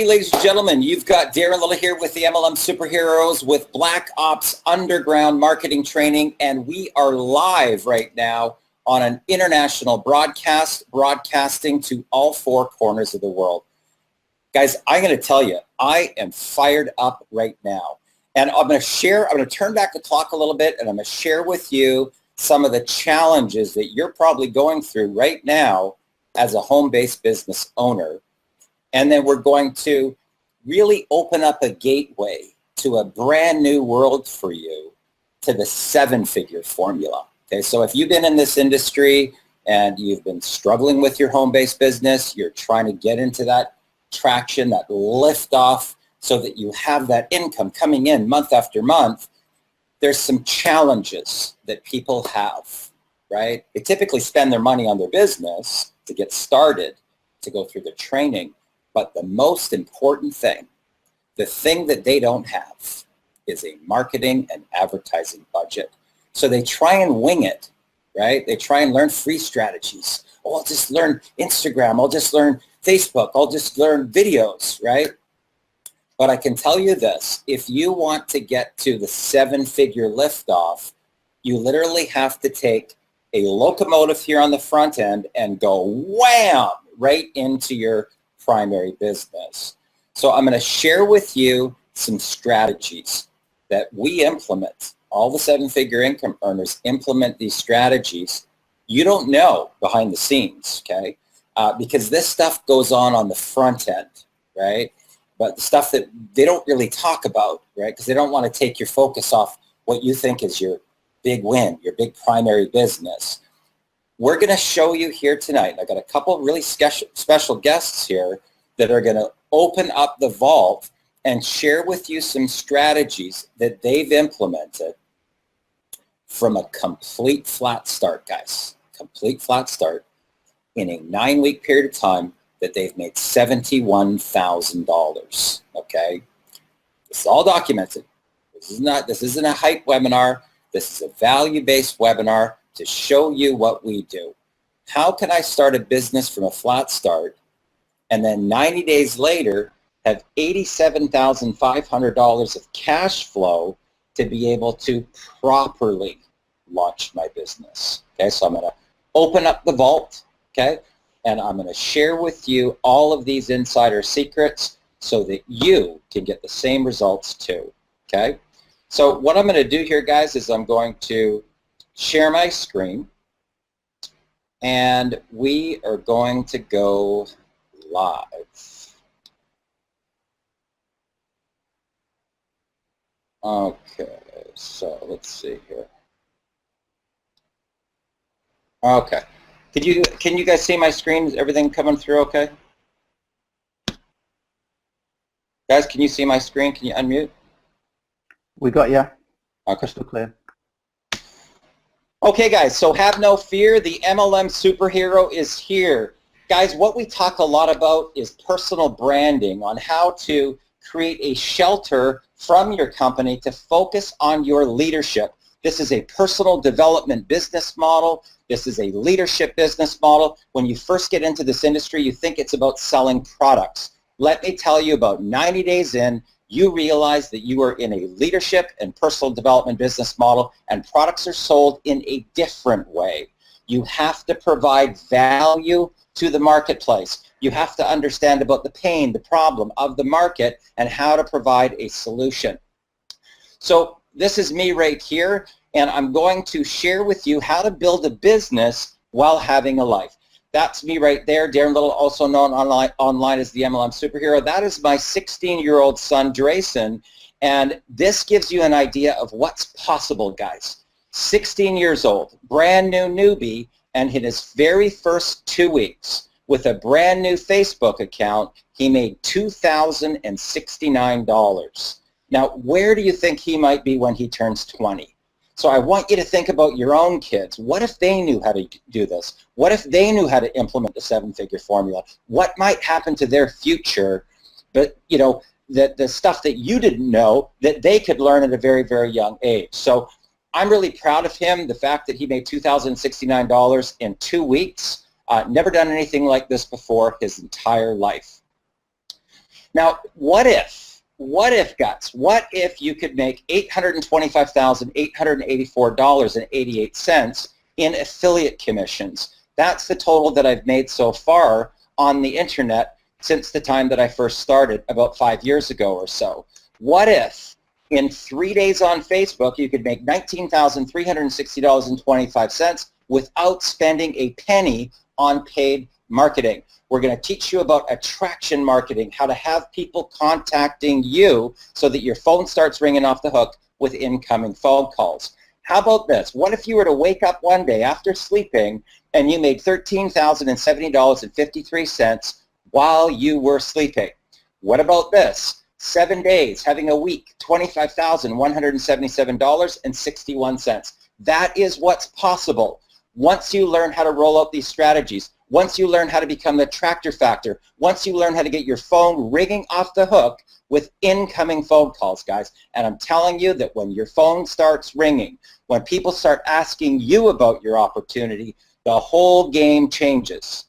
Hey, ladies and gentlemen, you've got Darren Little here with the MLM Superheroes with Black Ops Underground Marketing Training, and we are live right now on an international broadcast, broadcasting to all four corners of the world. Guys, I'm going to tell you, I am fired up right now. And I'm going to turn back the clock a little bit, and I'm going to share with you some of the challenges that you're probably going through right now as a home-based business owner. And then we're going to really open up a gateway to a brand new world for you, to the seven-figure formula. Okay, so if you've been in this industry and you've been struggling with your home-based business, you're trying to get into that traction, that lift off, so that you have that income coming in month after month, there's some challenges that people have, right? They typically spend their money on their business to get started, to go through the training. But the most important thing, the thing that they don't have, is a marketing and advertising budget. So they try and wing it, right? They try and learn free strategies. Oh, I'll just learn Instagram. I'll just learn Facebook. I'll just learn videos, right? But I can tell you this, if you want to get to the seven-figure liftoff, you literally have to take a locomotive here on the front end and go wham right into your primary business. So I'm going to share with you some strategies that we implement. All the seven-figure income earners implement these strategies. You don't know behind the scenes, okay? Because this stuff goes on the front end, right? But the stuff that they don't really talk about, right? Because they don't want to take your focus off what you think is your big win, your big primary business. We're going to show you here tonight. I've got a couple of really special guests here that are going to open up the vault and share with you some strategies that they've implemented from a complete flat start, guys. Complete flat start in a 9-week period of time that they've made $71,000, okay? This is all documented. This isn't a hype webinar. This is a value-based webinar to show you what we do. How can I start a business from a flat start and then 90 days later have $87,500 of cash flow to be able to properly launch my business? Okay, so I'm going to open up the vault, okay, and I'm going to share with you all of these insider secrets so that you can get the same results too, okay? So what I'm going to do here, guys, is I'm going to share my screen, and we are going to go live. Okay, so let's see here. Okay, can you guys see my screen? Is everything coming through okay? Guys, can you see my screen? Can you unmute? We got you. Okay. Crystal clear. Okay, guys, so have no fear. The MLM superhero is here. Guys, what we talk a lot about is personal branding, on how to create a shelter from your company to focus on your leadership. This is a personal development business model. This is a leadership business model. When you first get into this industry, you think it's about selling products. Let me tell you, about 90 days in, you realize that you are in a leadership and personal development business model, and products are sold in a different way. You have to provide value to the marketplace. You have to understand about the pain, the problem of the market, and how to provide a solution. So this is me right here, and I'm going to share with you how to build a business while having a life. That's me right there, Darren Little, also known online as the MLM Superhero. That is my 16-year-old son, Drayson, and this gives you an idea of what's possible, guys. 16 years old, brand new newbie, and in his very first 2 weeks, with a brand new Facebook account, he made $2,069. Now, where do you think he might be when he turns 20? So I want you to think about your own kids. What if they knew how to do this? What if they knew how to implement the seven-figure formula? What might happen to their future? But, you know, the stuff that you didn't know that they could learn at a very, very young age. So I'm really proud of him, the fact that he made $2,069 in 2 weeks. Never done anything like this before his entire life. Now, what if guts, what if you could make $825,884.88 in affiliate commissions? That's the total that I've made so far on the internet since the time that I first started about 5 years ago or so. What if in 3 days on Facebook you could make $19,360.25 without spending a penny on paid marketing? We're going to teach you about attraction marketing, how to have people contacting you so that your phone starts ringing off the hook with incoming phone calls. How about this? What if you were to wake up one day after sleeping and you made $13,070.53 while you were sleeping? What about this? 7 days, having a week, $25,177.61. That is what's possible once you learn how to roll out these strategies. Once you learn how to become the attractor factor, once you learn how to get your phone ringing off the hook with incoming phone calls, guys. And I'm telling you that when your phone starts ringing, when people start asking you about your opportunity, the whole game changes.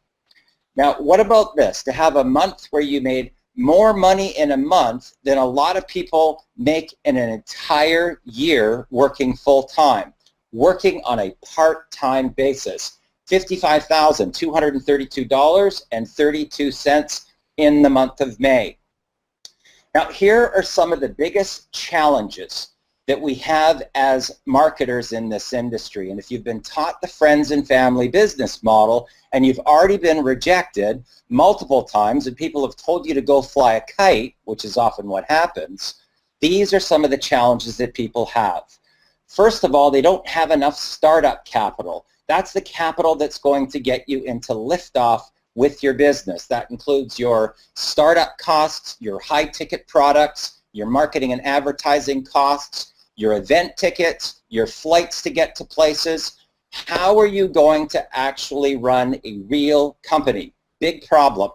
Now, what about this? To have a month where you made more money in a month than a lot of people make in an entire year working full-time, working on a part-time basis. $55,232.32 in the month of May. Now, here are some of the biggest challenges that we have as marketers in this industry. And if you've been taught the friends and family business model and you've already been rejected multiple times and people have told you to go fly a kite, which is often what happens, these are some of the challenges that people have. First of all, they don't have enough startup capital. That's the capital that's going to get you into liftoff with your business. That includes your startup costs, your high-ticket products, your marketing and advertising costs, your event tickets, your flights to get to places. How are you going to actually run a real company? Big problem.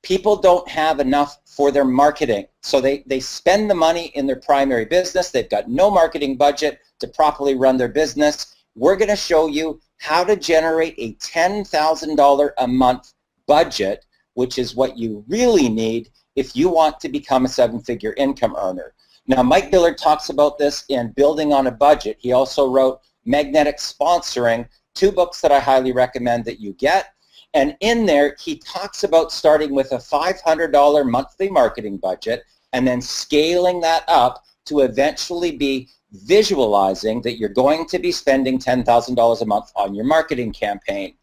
People don't have enough for their marketing. So they spend the money in their primary business. They've got no marketing budget to properly run their business. We're going to show you how to generate a $10,000 a month budget, which is what you really need if you want to become a seven-figure income earner. Now, Mike Dillard talks about this in Building on a Budget. He also wrote Magnetic Sponsoring, 2 books that I highly recommend that you get. And in there, he talks about starting with a $500 monthly marketing budget and then scaling that up to eventually be visualizing that you're going to be spending $10,000 a month on your marketing campaign.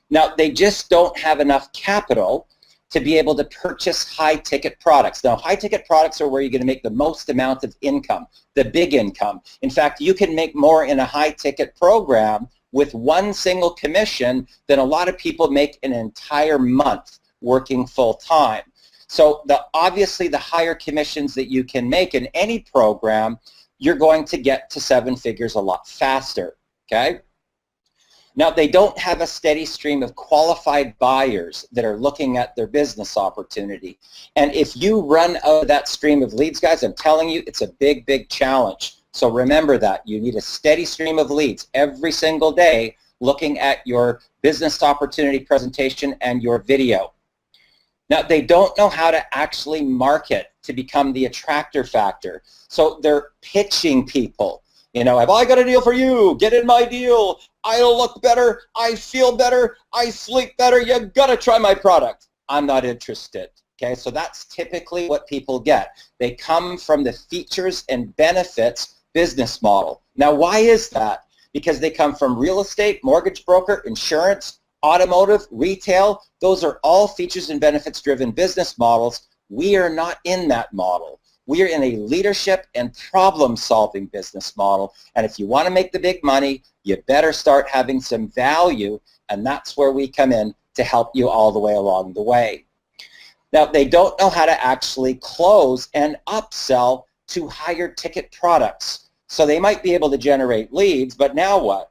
Now, they just don't have enough capital to be able to purchase high-ticket products. Now, high-ticket products are where you're going to make the most amount of income, the big income. In fact, you can make more in a high-ticket program with one single commission than a lot of people make an entire month working full-time. So obviously, the higher commissions that you can make in any program, you're going to get to 7 figures a lot faster, okay? Now, they don't have a steady stream of qualified buyers that are looking at their business opportunity. And if you run out of that stream of leads, guys, I'm telling you, it's a big, big challenge. So remember that. You need a steady stream of leads every single day looking at your business opportunity presentation and your video. Now, they don't know how to actually market to become the attractor factor. So they're pitching people. You know, have I got a deal for you? Get in my deal. I'll look better. I feel better. I sleep better. You got to try my product. I'm not interested. Okay, so that's typically what people get. They come from the features and benefits business model. Now, why is that? Because they come from real estate, mortgage broker, insurance, automotive, retail. Those are all features and benefits driven business models. We are not in that model. We are in a leadership and problem-solving business model, and if you want to make the big money, you better start having some value, and that's where we come in to help you all the way along the way. Now, they don't know how to actually close and upsell to higher ticket products. So they might be able to generate leads, but now what?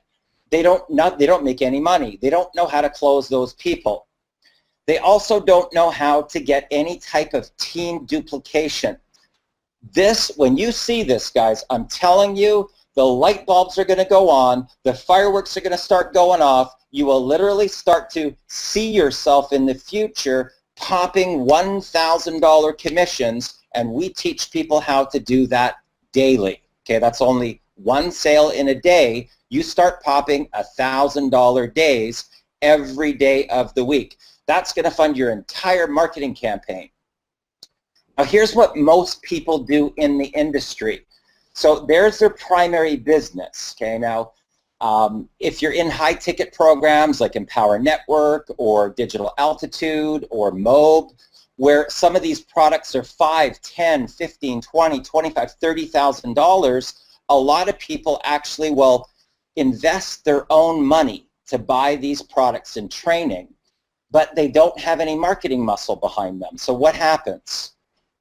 They don't make any money. They don't know how to close those people. They also don't know how to get any type of team duplication. This, when you see this, guys, I'm telling you, the light bulbs are going to go on, the fireworks are going to start going off, you will literally start to see yourself in the future popping $1,000 commissions, and we teach people how to do that daily. Okay, that's only one sale in a day. You start popping $1,000 days every day of the week. That's going to fund your entire marketing campaign. Now, here's what most people do in the industry. So there's their primary business. Okay, now if you're in high-ticket programs like Empower Network or Digital Altitude or MOB, where some of these products are $5, $10, $15, $20, $25, $30,000, a lot of people actually will invest their own money to buy these products and training, but they don't have any marketing muscle behind them. So what happens?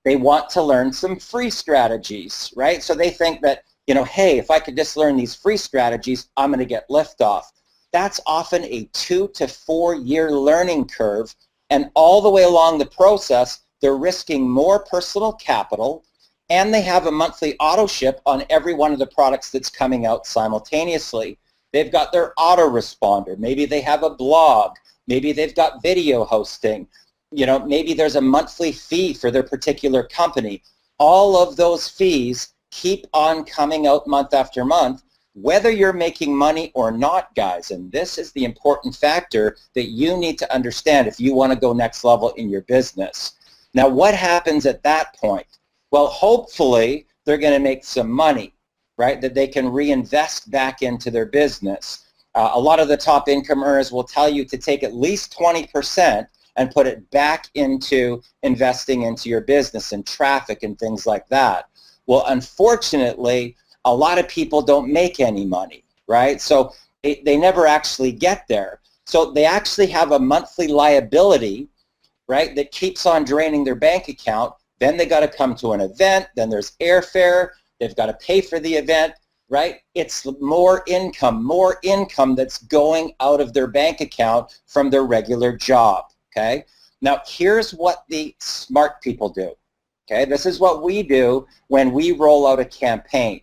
They want to learn some free strategies, right? So they think that, you know, hey, if I could just learn these free strategies, I'm going to get liftoff. That's often a 2 to 4 year learning curve, and all the way along the process, they're risking more personal capital, and they have a monthly auto ship on every one of the products that's coming out simultaneously. They've got their autoresponder. Maybe they have a blog. Maybe they've got video hosting. You know, maybe there's a monthly fee for their particular company. All of those fees keep on coming out month after month, whether you're making money or not, guys. And this is the important factor that you need to understand if you want to go next level in your business. Now, what happens at that point? Well, hopefully they're going to make some money, right, that they can reinvest back into their business. A lot of the top income earners will tell you to take at least 20% and put it back into investing into your business and traffic and things like that. Well, unfortunately, a lot of people don't make any money, right? So they never actually get there. So they actually have a monthly liability, right, that keeps on draining their bank account. Then they got to come to an event. Then there's airfare. They've got to pay for the event, right? It's more income that's going out of their bank account from their regular job. Okay, now here's what the smart people do. Okay, this is what we do when we roll out a campaign.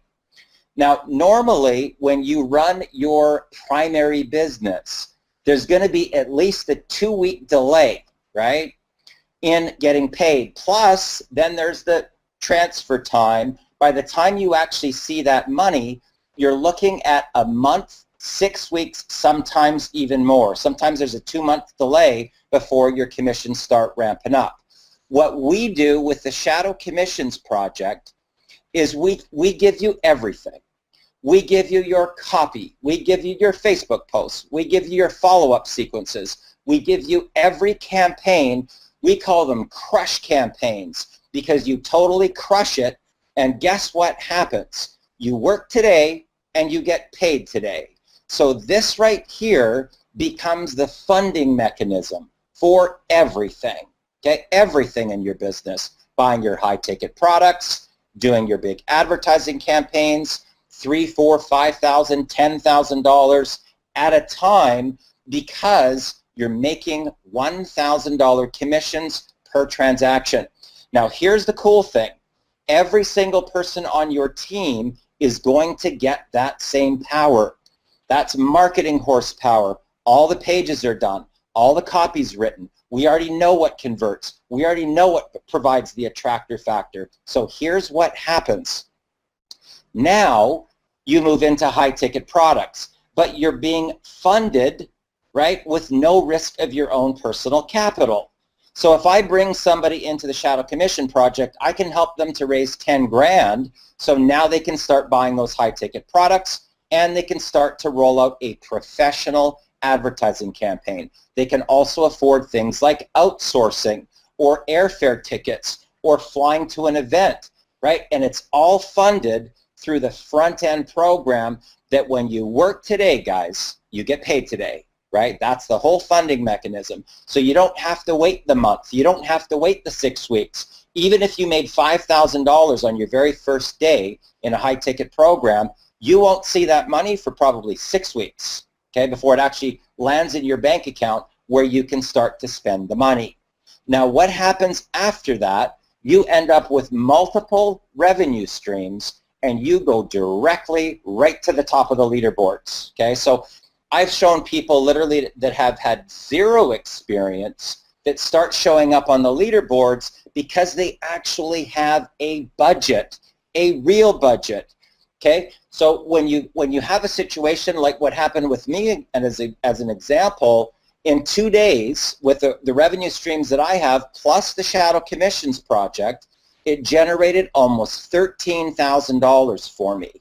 Now, normally when you run your primary business, there's going to be at least a 2-week delay, right, in getting paid. Plus, then there's the transfer time. By the time you actually see that money, you're looking at a month, 6 weeks, sometimes even more. Sometimes there's a 2-month delay before your commissions start ramping up. What we do with the Shadow Commissions Project is we give you everything. We give you your copy. We give you your Facebook posts. We give you your follow-up sequences. We give you every campaign. We call them crush campaigns because you totally crush it, and guess what happens? You work today and you get paid today. So this right here becomes the funding mechanism for everything, okay? Everything in your business, buying your high-ticket products, doing your big advertising campaigns, $3,000, $4,000, $5,000, $10,000 at a time because you're making $1,000 commissions per transaction. Now, here's the cool thing. Every single person on your team is going to get that same power. That's marketing horsepower. All the pages are done. All the copy's written. We already know what converts. We already know what provides the attractor factor. So here's what happens. Now you move into high-ticket products, but you're being funded, right, with no risk of your own personal capital. So if I bring somebody into the Shadow Commission Project, I can help them to raise 10 grand. So now they can start buying those high-ticket products, and they can start to roll out a professional advertising campaign. They can also afford things like outsourcing or airfare tickets or flying to an event, right? And it's all funded through the front-end program that when you work today, guys, you get paid today, right? That's the whole funding mechanism. So you don't have to wait the month. You don't have to wait the 6 weeks. Even if you made $5,000 on your very first day in a high-ticket program, you won't see that money for probably 6 weeks, okay, before it actually lands in your bank account where you can start to spend the money. Now, what happens after that? You end up with multiple revenue streams, and you go directly right to the top of the leaderboards, okay? So I've shown people literally that have had zero experience that start showing up on the leaderboards because they actually have a budget, a real budget. Okay, so when you have a situation like what happened with me, and as an example, in 2 days with the revenue streams that I have plus the shadow commissions project, it generated almost $13,000 for me.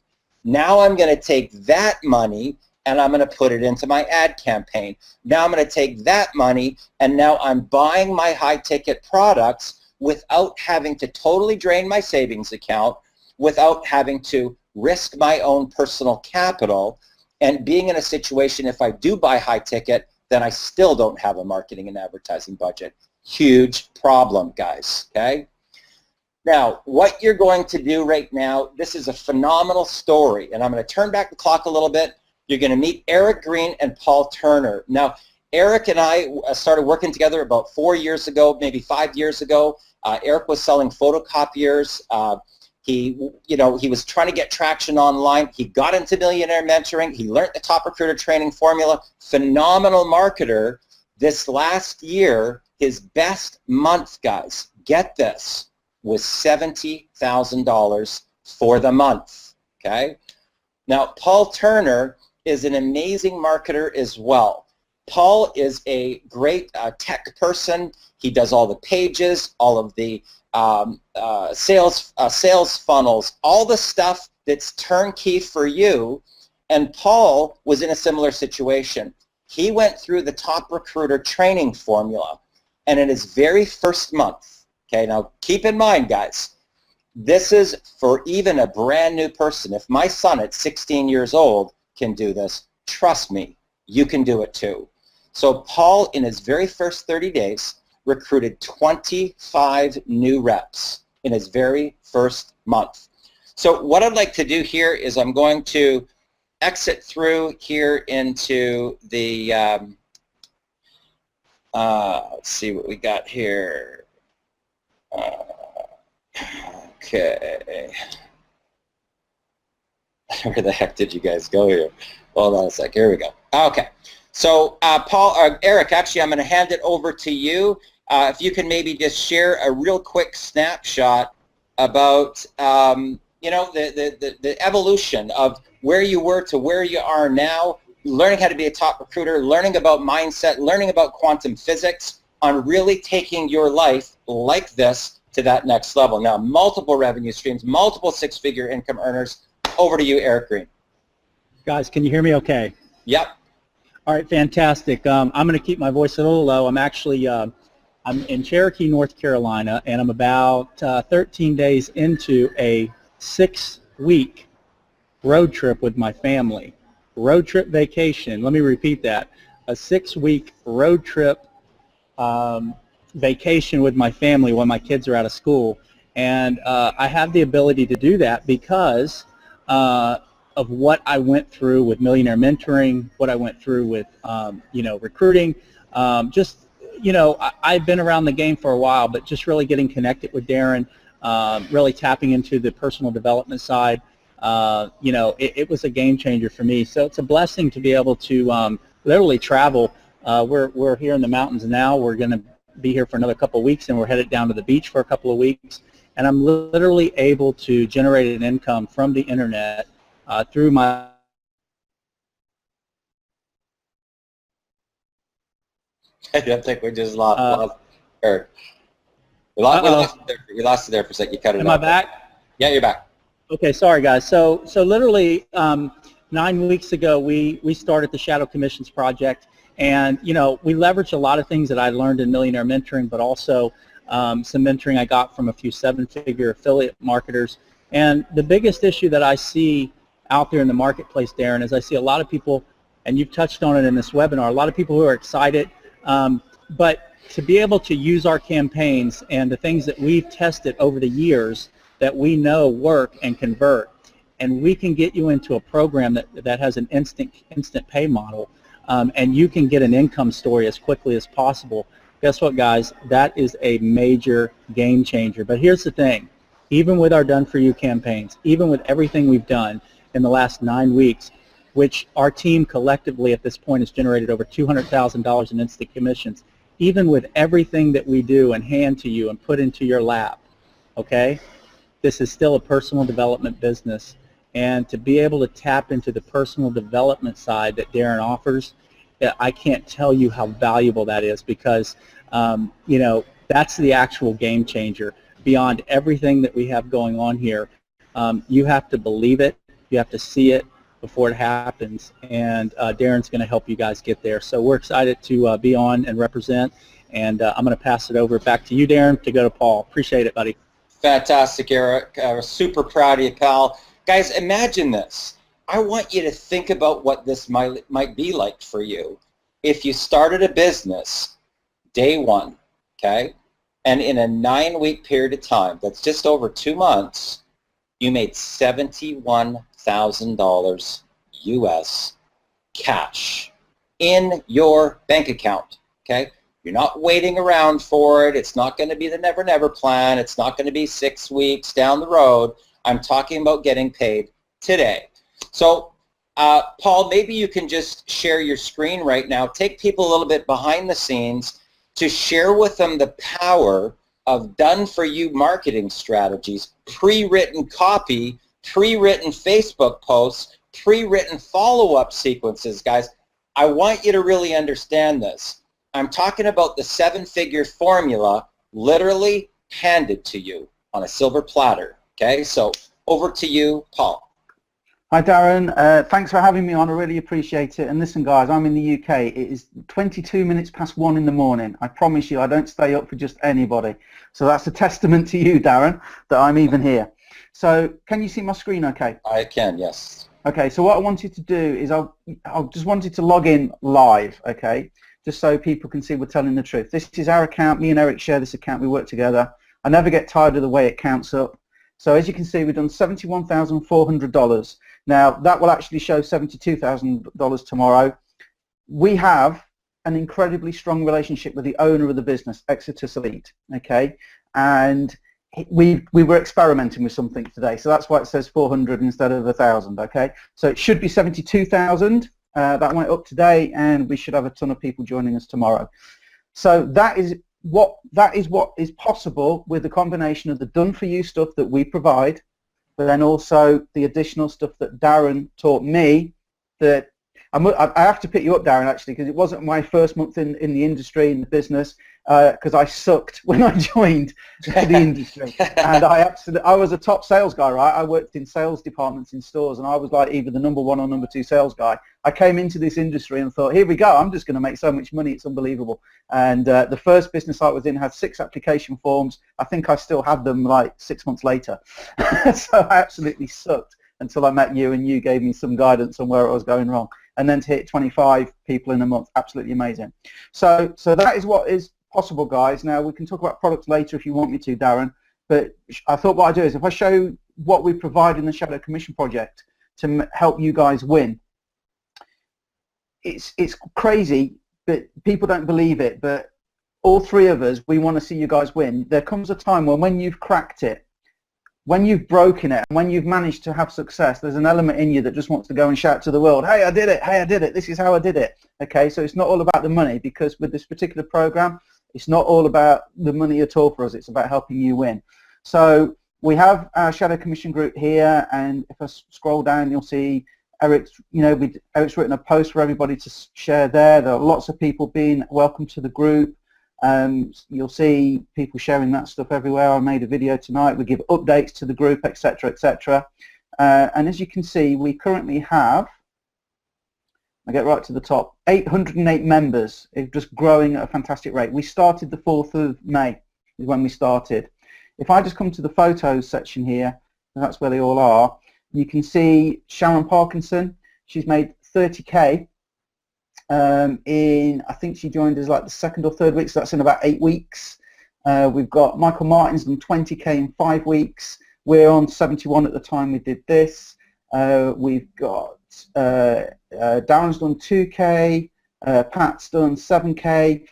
Now I'm going to take that money and I'm going to put it into my ad campaign. Now I'm going to take that money and now I'm buying my high ticket products without having to totally drain my savings account, without having to risk my own personal capital, and being in a situation if I do buy high ticket, then I still don't have a marketing and advertising budget. Huge problem, guys, okay? Now, what you're going to do right now, this is a phenomenal story, and I'm going to turn back the clock a little bit. You're going to meet Eric Green and Paul Turner. Now, Eric and I started working together about 4 years ago, maybe 5 years ago. Eric was selling photocopiers. He was trying to get traction online. He got into Millionaire mentoring. He learned the top recruiter training formula. Phenomenal marketer. This last year, his best month, guys, get this, was $70,000 for the month, okay? Now, Paul Turner is an amazing marketer as well. Paul is a great tech person. He does all the pages, all of the sales funnels, all the stuff that's turnkey for you. And Paul was in a similar situation. He went through the top recruiter training formula, and in his very first month, okay, now keep in mind, guys, this is for even a brand new person. If my son at 16 years old can do this, trust me, you can do it too. So Paul, in his very first 30 days, recruited 25 new reps in his very first month. So what I'd like to do here is I'm going to exit through here into the, let's see what we got here. Okay. Where the heck did you guys go here? Hold on a sec. Here we go. Okay. So Eric, actually, I'm going to hand it over to you. If you can maybe just share a real quick snapshot about, the evolution of where you were to where you are now, learning how to be a top recruiter, learning about mindset, learning about quantum physics, on really taking your life like this to that next level. Now, multiple revenue streams, multiple six-figure income earners. Over to you, Eric Green. Guys, can you hear me okay? Yep. All right, fantastic. I'm going to keep my voice a little low. I'm actually, I'm in Cherokee, North Carolina, and I'm about 13 days into a 6-week road trip with my family. Road trip vacation. Let me repeat that. A 6-week road trip vacation with my family when my kids are out of school. And I have the ability to do that because of what I went through with Millionaire mentoring, what I went through with, recruiting. I've been around the game for a while, but just really getting connected with Darren, really tapping into the personal development side. It was a game changer for me. So it's a blessing to be able to literally travel. We're here in the mountains now. We're going to be here for another couple of weeks, and we're headed down to the beach for a couple of weeks. And I'm literally able to generate an income from the internet through my... I think we just lost Eric. We lost it there for a second. You cut it off. Am I back? Yeah, you're back. Okay, sorry guys. So literally 9 weeks ago we started the Shadow Commissions Project, and we leveraged a lot of things that I learned in Millionaire mentoring, but also some mentoring I got from a few 7-figure affiliate marketers. And the biggest issue that I see out there in the marketplace, Darren, is I see a lot of people, and you've touched on it in this webinar, a lot of people who are excited, but to be able to use our campaigns and the things that we've tested over the years that we know work and convert, and we can get you into a program that has an instant pay model, and you can get an income story as quickly as possible. Guess what, guys? That is a major game changer. But here's the thing. Even with our Done For You campaigns, even with everything we've done in the last 9 weeks, which our team collectively at this point has generated over $200,000 in instant commissions, even with everything that we do and hand to you and put into your lap, okay, this is still a personal development business. And to be able to tap into the personal development side that Darren offers, I can't tell you how valuable that is, because you know, that's the actual game changer. Beyond everything that we have going on here, you have to believe it, you have to see it before it happens, and Darren's going to help you guys get there. So we're excited to be on and represent, and I'm going to pass it over back to you, Darren, to go to Paul. Appreciate it, buddy. Fantastic, Eric. We're super proud of you, pal. Guys, imagine this. I want you to think about what this might be like for you if you started a business day one, okay? And in a 9-week period of time, that's just over 2 months, you made $71,000 US cash in your bank account, okay? You're not waiting around for it. It's not going to be the Never Never plan. It's not going to be 6 weeks down the road. I'm talking about getting paid today. So, Paul, maybe you can just share your screen right now. Take people a little bit behind the scenes to share with them the power of done-for-you marketing strategies, pre-written copy, pre-written Facebook posts, pre-written follow-up sequences, guys. I want you to really understand this. I'm talking about the 7-figure formula literally handed to you on a silver platter, okay? So over to you, Paul. Hi Darren, thanks for having me on, I really appreciate it. And listen guys, I'm in the UK, it is 22 minutes past 1 in the morning. I promise you I don't stay up for just anybody. So that's a testament to you, Darren, that I'm even here. So can you see my screen okay? I can, yes. Okay, so what I wanted to do is I just wanted to log in live, okay, just so people can see we're telling the truth. This is our account, me and Eric share this account, we work together. I never get tired of the way it counts up. So as you can see, we've done $71,400. Now, that will actually show $72,000 tomorrow. We have an incredibly strong relationship with the owner of the business, Exeter Elite, okay? And we were experimenting with something today, so that's why it says 400 instead of 1,000, okay? So it should be 72,000. That went up today, and we should have a ton of people joining us tomorrow. So that is what is possible with the combination of the done-for-you stuff that we provide, but then also the additional stuff that Darren taught me. That I have to pick you up, Darren, actually, because it wasn't my first month in the industry, in the business, because I sucked when I joined the industry. And I was a top sales guy, right? I worked in sales departments in stores, and I was like either the number 1 or number 2 sales guy. I came into this industry and thought, here we go, I'm just going to make so much money, it's unbelievable. And the first business I was in had 6 application forms. I think I still had them like 6 months later. So I absolutely sucked until I met you, and you gave me some guidance on where I was going wrong. And then to hit 25 people in a month, absolutely amazing. So that is what is possible, guys. Now, we can talk about products later if you want me to, Darren, but I thought what I'd do is if I show what we provide in the Shadow Commission Project to help you guys win. It's crazy, but people don't believe it, but all 3 of us, we want to see you guys win. There comes a time when you've cracked it, when you've broken it, and when you've managed to have success, there's an element in you that just wants to go and shout to the world, hey, I did it, hey, I did it, this is how I did it. Okay, so it's not all about the money, because with this particular program, it's not all about the money at all for us, it's about helping you win. So we have our Shadow Commission group here, and if I scroll down, you'll see Eric's written a post for everybody to share there. There are lots of people being welcome to the group. You'll see people sharing that stuff everywhere. I made a video tonight. We give updates to the group, etc., etc. And as you can see, we currently have, I get right to the top, 808 members. It's just growing at a fantastic rate. We started the 4th of May is when we started. If I just come to the photos section here, and that's where they all are, you can see Sharon Parkinson. She's made 30K. I think she joined us like the 2nd or 3rd week, so that's in about 8 weeks. We've got Michael Martin's done 20K in 5 weeks. We're on 71 at the time we did this. We've got Darren's done 2K, Pat's done 7K,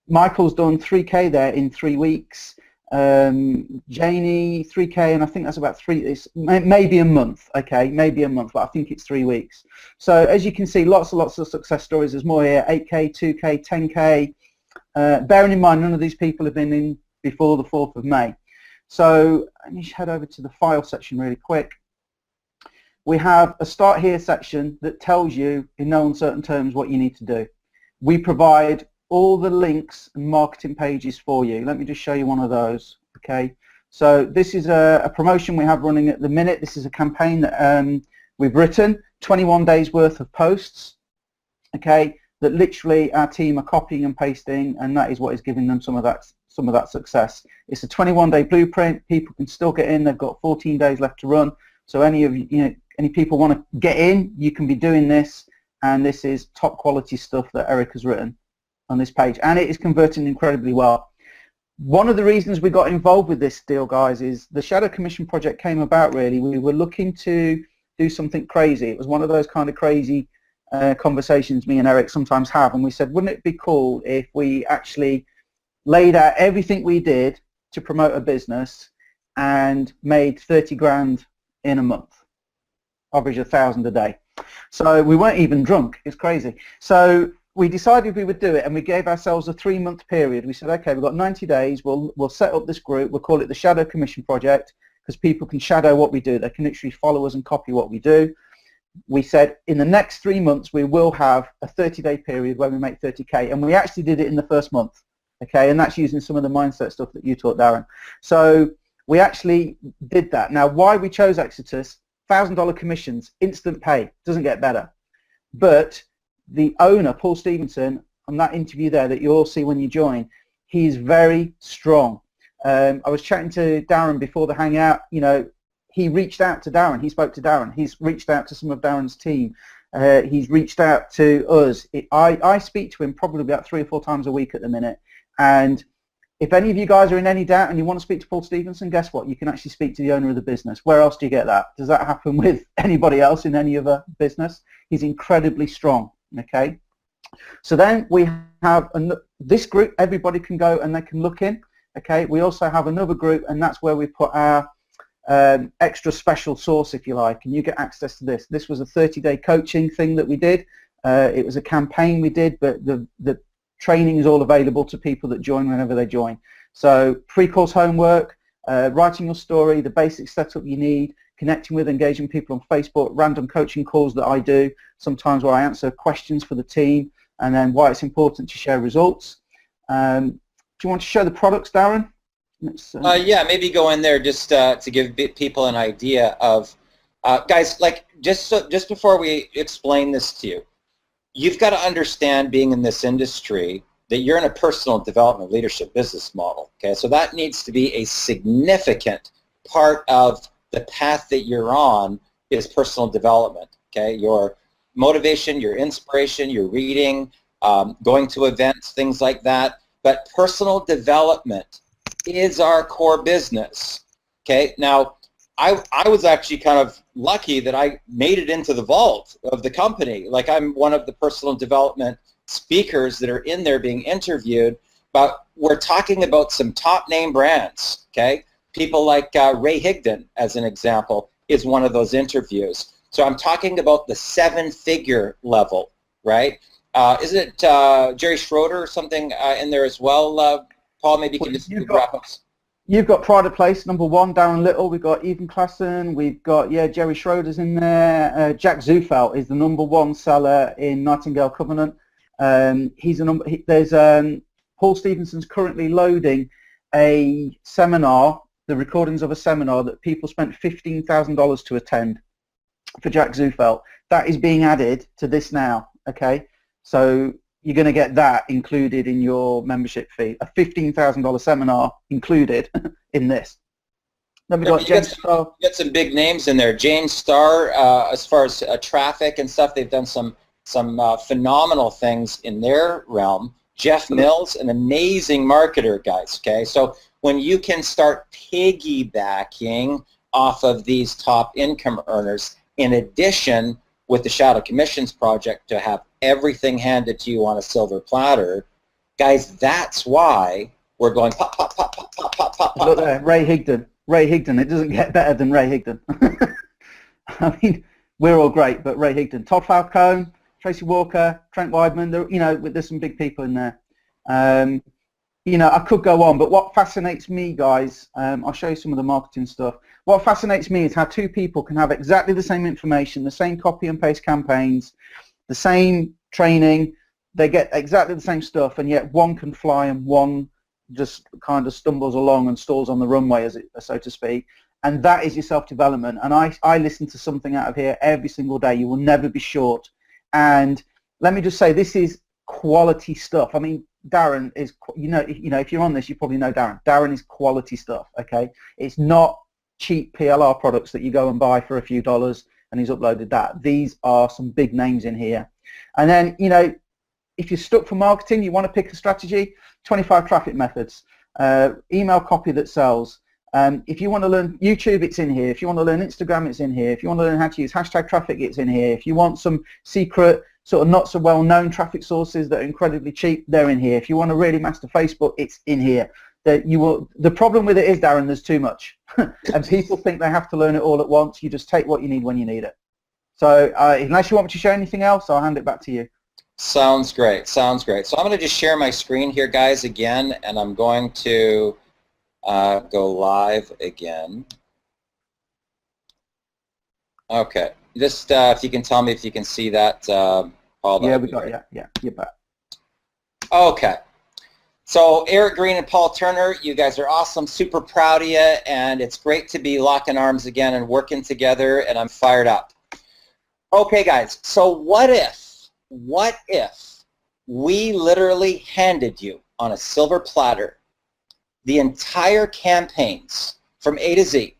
Michael's done 3K there in 3 weeks. Janie 3K, and I think that's about maybe a month, okay, maybe a month, but I think it's 3 weeks. So as you can see, lots and lots of success stories. There's more here, 8K, 2K, 10K, Bearing in mind, none of these people have been in before the 4th of May. So let me head over to the file section really quick. We have a start here section that tells you in no uncertain terms what you need to do. We provide all the links and marketing pages for you. Let me just show you one of those. Okay, so this is a promotion we have running at the minute. This is a campaign that we've written, 21 days worth of posts, okay, that literally our team are copying and pasting, and that is what is giving them some of that success. It's a 21-day blueprint. People can still get in. They've got 14 days left to run. So any people want to get in, you can be doing this, and this is top quality stuff that Eric has written on this page, and it is converting incredibly well. One of the reasons we got involved with this deal, guys, is the Shadow Commission project came about really. We were looking to do something crazy. It was one of those kind of crazy conversations me and Eric sometimes have, and we said, wouldn't it be cool if we actually laid out everything we did to promote a business and made 30 grand in a month, average 1,000 a day. So we weren't even drunk. It's crazy. So we decided we would do it, and we gave ourselves a 3-month period. We said, okay, we've got 90 days. We'll set up this group. We'll call it the Shadow Commission Project, because people can shadow what we do. They can literally follow us and copy what we do. We said in the next 3 months we will have a 30-day period where we make 30K, and we actually did it in the first month. Okay, and that's using some of the mindset stuff that you taught, Darren. So we actually did that. Now, why we chose Exodus, $1,000 commissions, instant pay, doesn't get better. But the owner, Paul Stevenson, on that interview there that you'll see when you join, he's very strong. I was chatting to Darren before the hangout. You know, he reached out to Darren. He spoke to Darren. He's reached out to some of Darren's team. He's reached out to us. I speak to him probably about 3 or 4 times a week at the minute. And if any of you guys are in any doubt and you want to speak to Paul Stevenson, guess what? You can actually speak to the owner of the business. Where else do you get that? Does that happen with anybody else in any other business? He's incredibly strong, okay? So then we have this group, everybody can go and they can look in, okay? We also have another group, and that's where we put our extra special sauce, if you like, and you get access to this. This was a 30-day coaching thing that we did. It was a campaign we did, but the training is all available to people that join whenever they join. So pre-course homework, writing your story, the basic setup you need, connecting with, engaging people on Facebook, random coaching calls that I do, sometimes where I answer questions for the team, and then why it's important to share results. Do you want to show the products, Darren? Yeah, maybe go in there just to give people an idea of, guys, like just before we explain this to you, you've got to understand, being in this industry, that you're in a personal development leadership business model, okay? So that needs to be a significant part of the path that you're on, is personal development, okay? Your motivation, your inspiration, your reading, going to events, things like that. But personal development is our core business, okay? Now, I was actually kind of lucky that I made it into the vault of the company. Like, I'm one of the personal development speakers that are in there being interviewed, but we're talking about some top name brands, okay? People like Ray Higdon, as an example, is one of those interviews. So I'm talking about the 7-figure level, right? Isn't it Jerry Schroeder or something in there as well? Paul, maybe you can just wrap up. You've got Pride of Place, #1, Darren Little. We've got Ethan Klassen. We've got, Jerry Schroeder's in there. Jack Zufelt is the #1 seller in Nightingale Covenant. There's Paul Stevenson's currently loading a seminar, the recordings of a seminar that people spent $15,000 to attend for Jack Zufelt. That is being added to this now, okay? So you're going to get that included in your membership fee, a $15,000 seminar included in this. Then we've got James Starr. You got some big names in there. James Starr, as far as traffic and stuff, they've done some phenomenal things in their realm. Jeff Mills, an amazing marketer, guys, okay? So when you can start piggybacking off of these top income earners, in addition with the Shadow Commissions Project to have everything handed to you on a silver platter, guys, that's why we're going pop, pop, pop, pop, pop, pop, pop, pop. Look there, Ray Higdon. Ray Higdon, it doesn't get better than Ray Higdon. I mean, we're all great, but Ray Higdon. Todd Falcone, Tracy Walker, Trent Weidman, there's some big people in there. You know, I could go on, but what fascinates me, guys, I'll show you some of the marketing stuff. What fascinates me is how two people can have exactly the same information, the same copy and paste campaigns, the same training, they get exactly the same stuff, and yet one can fly and one just kind of stumbles along and stalls on the runway, so to speak. And that is your self-development. And I listen to something out of here every single day. You will never be short. And let me just say, this is quality stuff. I mean, Darren is, you know, if you're on this, you probably know Darren. Darren is quality stuff, okay? It's not cheap PLR products that you go and buy for a few dollars and he's uploaded that. These are some big names in here. And then, you know, if you're stuck for marketing, you want to pick a strategy, 25 traffic methods, email copy that sells. If you want to learn YouTube, it's in here. If you want to learn Instagram, it's in here. If you want to learn how to use hashtag traffic, it's in here. If you want some secret, sort of not so well-known traffic sources that are incredibly cheap, they're in here. If you want to really master Facebook, it's in here. The problem with it is, Darren, there's too much. And people think they have to learn it all at once. You just take what you need when you need it. So unless you want me to share anything else, I'll hand it back to you. Sounds great. Sounds great. So I'm going to just share my screen here, guys, again, and I'm going to go live again. Okay. Just if you can tell me if you can see that, Paul. Yeah, we got it. Yeah, you're back. Okay. So Eric Green and Paul Turner, you guys are awesome. Super proud of you, and it's great to be locking arms again and working together, and I'm fired up. Okay, guys. So what if we literally handed you on a silver platter the entire campaigns from A to Z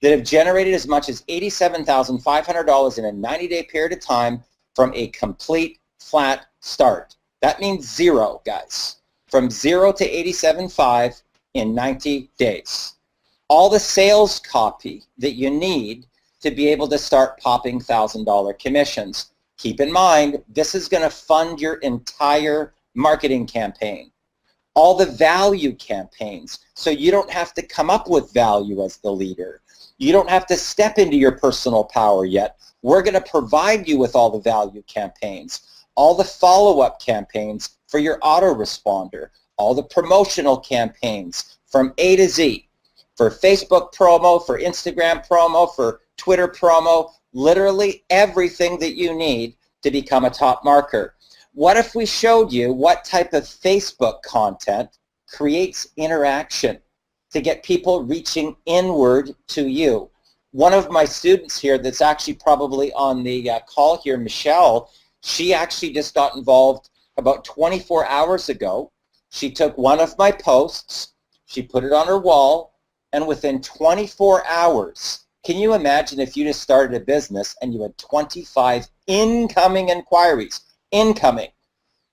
that have generated as much as $87,500 in a 90-day period of time from a complete flat start? That means zero, guys. From 0 to 87.5 in 90 days. All the sales copy that you need to be able to start popping $1,000 commissions. Keep in mind, this is going to fund your entire marketing campaign. All the value campaigns, so you don't have to come up with value as the leader. You don't have to step into your personal power yet. We're going to provide you with all the value campaigns, all the follow-up campaigns for your autoresponder, all the promotional campaigns from A to Z, for Facebook promo, for Instagram promo, for Twitter promo, literally everything that you need to become a top marketer. What if we showed you what type of Facebook content creates interaction to get people reaching inward to you? One of my students here that's actually probably on the call here, Michelle, she actually just got involved about 24 hours ago. She took one of my posts, she put it on her wall, and within 24 hours, can you imagine if you just started a business and you had 25 incoming inquiries? Incoming.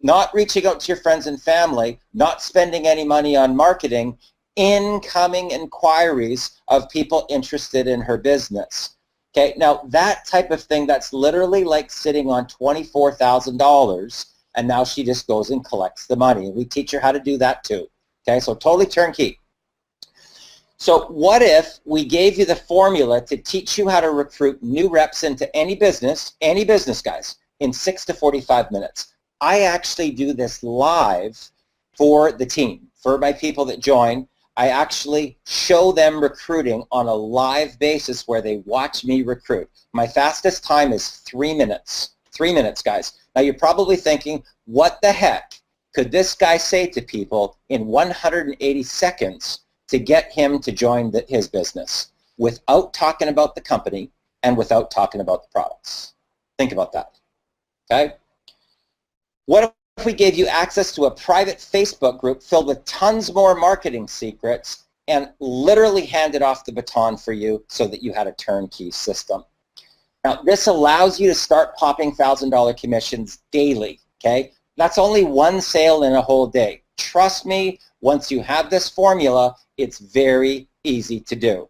Not reaching out to your friends and family, not spending any money on marketing, incoming inquiries of people interested in her business. Okay, now that type of thing, that's literally like sitting on $24,000, and now she just goes and collects the money. We teach her how to do that too. Okay, so totally turnkey. So what if we gave you the formula to teach you how to recruit new reps into any business, guys, in 6 to 45 minutes? I actually do this live for the team, for my people that join. I actually show them recruiting on a live basis where they watch me recruit. My fastest time is 3 minutes. 3 minutes, guys. Now you're probably thinking, what the heck could this guy say to people in 180 seconds to get him to join his business without talking about the company and without talking about the products? Think about that, okay? What if we gave you access to a private Facebook group filled with tons more marketing secrets and literally handed off the baton for you so that you had a turnkey system? Now, this allows you to start popping $1,000 commissions daily, okay? That's only one sale in a whole day. Trust me, once you have this formula, it's very easy to do.